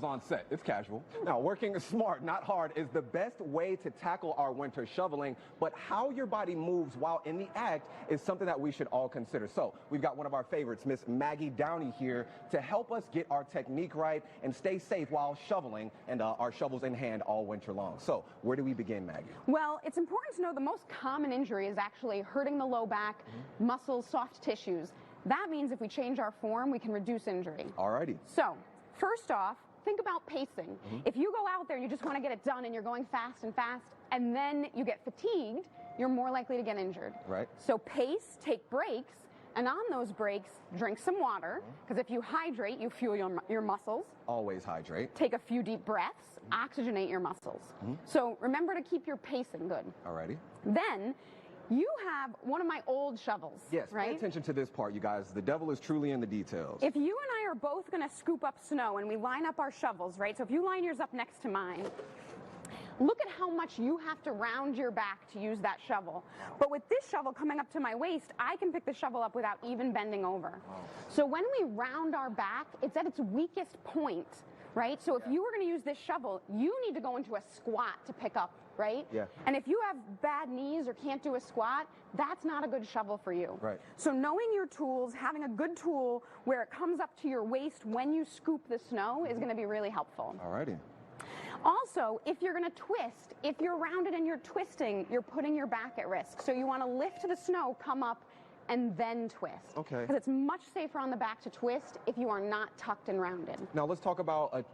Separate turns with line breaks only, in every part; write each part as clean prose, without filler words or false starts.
On set, it's casual. Now, working smart, not hard, is the best way to tackle our winter shoveling, but how your body moves while in the act is something that we should all consider. So, we've got one of our favorites, Miss Maggie Downey, here to help us get our technique right and stay safe while shoveling and our shovels in hand all winter long. So, where do we begin, Maggie?
Well, it's important to know the most common injury is actually hurting the low back, muscles, soft tissues. That means if we change our form, we can reduce injury.
Alrighty.
So, first off, think about pacing. If you go out there and you just want to get it done and you're going fast, and then you get fatigued, you're more likely to get injured.
Right.
So pace, take breaks, and on those breaks, drink some water, because if you hydrate, you fuel your muscles.
Always hydrate.
Take a few deep breaths, oxygenate your muscles. So remember to keep your pacing good.
Alrighty.
Then, you have one of my old shovels,
yes,
right?
Pay attention to this part, you guys. The devil is truly in the details.
If you and I are both going to scoop up snow and we line up our shovels, right? So if you line yours up next to mine, look at how much you have to round your back to use that shovel. But with this shovel coming up to my waist, I can pick the shovel up without even bending over. So when we round our back, it's at its weakest point, right? So if you were going to use this shovel, you need to go into a squat to pick up, right?
Yeah.
And if you have bad knees or can't do a squat, that's not a good shovel for you.
Right.
So knowing your tools, having a good tool where it comes up to your waist when you scoop the snow is going to be really helpful.
Alrighty.
Also, if you're going to twist, if you're rounded and you're twisting, you're putting your back at risk. So you want to lift the snow, come up, and then twist.
Okay.
Because it's much safer on the back to twist if you are not tucked and rounded.
Now let's talk about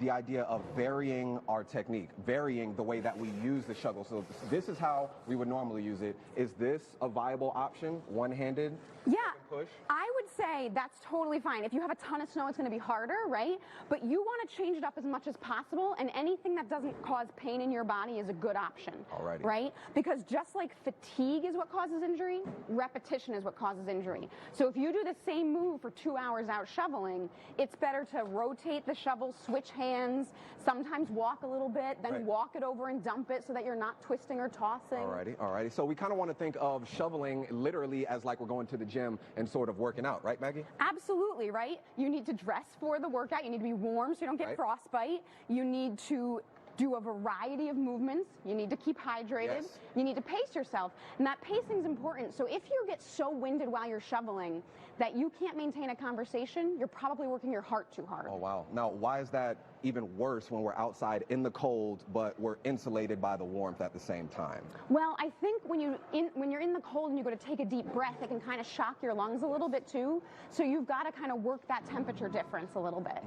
the idea of varying our technique, varying the way that we use the shovel. So this is how we would normally use it. Is this a viable option, one-handed?
Yeah,
push?
I would say that's totally fine. If you have a ton of snow, it's going to be harder, right? But you want to change it up as much as possible, and anything that doesn't cause pain in your body is a good option.
Alrighty.
Right? Because just like fatigue is what causes injury, repetition is what causes injury. So if you do the same move for 2 hours out shoveling, it's better to rotate the shovel, switch hands, sometimes walk a little bit, then walk it over and dump it so that you're not twisting or tossing.
Alrighty. So we kind of want to think of shoveling literally as like we're going to the gym and sort of working out, right, Maggie?
Absolutely, right? You need to dress for the workout. You need to be warm so you don't get frostbite. You need to do a variety of movements. You need to keep hydrated.
Yes.
You need to pace yourself. And that pacing is important. So if you get so winded while you're shoveling that you can't maintain a conversation, you're probably working your heart too hard.
Oh, wow. Now, why is that even worse when we're outside in the cold, but we're insulated by the warmth at the same time?
Well, I think when you're in the cold and you go to take a deep breath, it can kind of shock your lungs a little bit too. So you've got to kind of work that temperature difference a little bit.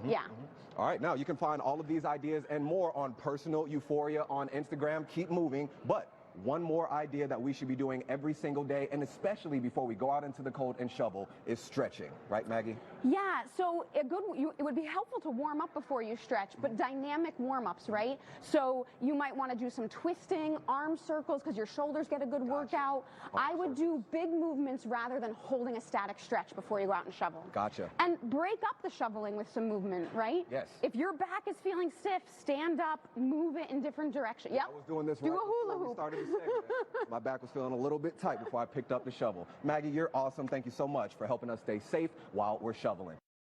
All right, now you can find all of these ideas and more on Personal Euphoria on Instagram. Keep moving, but one more idea that we should be doing every single day, and especially before we go out into the cold and shovel, is stretching. Right, Maggie?
Yeah, so it would be helpful to warm up before you stretch, but dynamic warm-ups, right? So you might want to do some twisting, arm circles, because your shoulders get a good workout. I would do big movements rather than holding a static stretch before you go out and shovel.
Gotcha.
And break up the shoveling with some movement, right?
Yes.
If your back is feeling stiff, stand up, move it in different directions. Yep.
I was doing this
do
right
a hula
before we
hoop.
started the segment. My back was feeling a little bit tight before I picked up the shovel. Maggie, you're awesome. Thank you so much for helping us stay safe while we're shoveling.